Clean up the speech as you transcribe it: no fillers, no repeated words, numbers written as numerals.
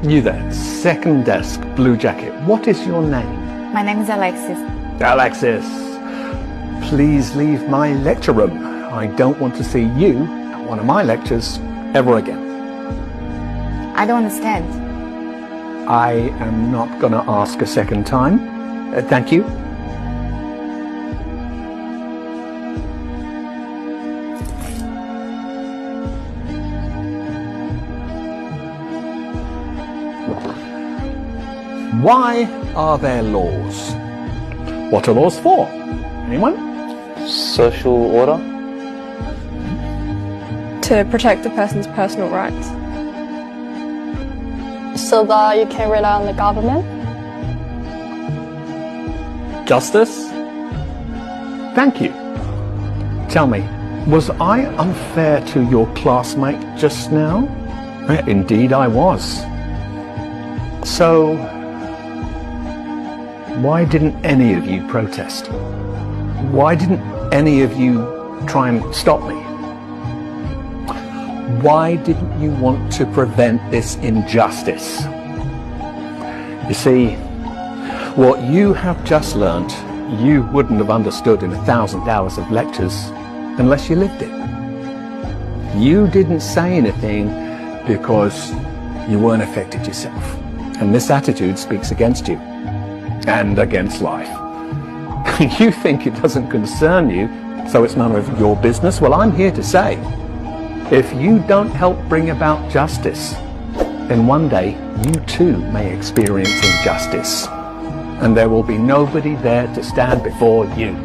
You there, second desk, blue jacket. What is your name? My name is Alexis. Alexis, please leave my lecture room. I don't want to see you at one of my lectures ever again. I don't understand. I am not going to ask a second time. Thank you. Why are there laws? What are laws for? Anyone? Social order? To protect a person's personal rights. So that you can rely on the government? Justice? Thank you. Tell me, was I unfair to your classmate just now? Indeed I was. So, why didn't any of you protest? Why didn't any of you try and stop me? Why didn't you want to prevent this injustice? You see, what you have just learnt, you wouldn't have understood in 1,000 hours of lectures unless you lived it. You didn't say anything because you weren't affected yourself. And this attitude speaks against you and against life. You think it doesn't concern you, so it's none of your business. Well, I'm here to say, if you don't help bring about justice, then one day you too may experience injustice, and there will be nobody there to stand before you.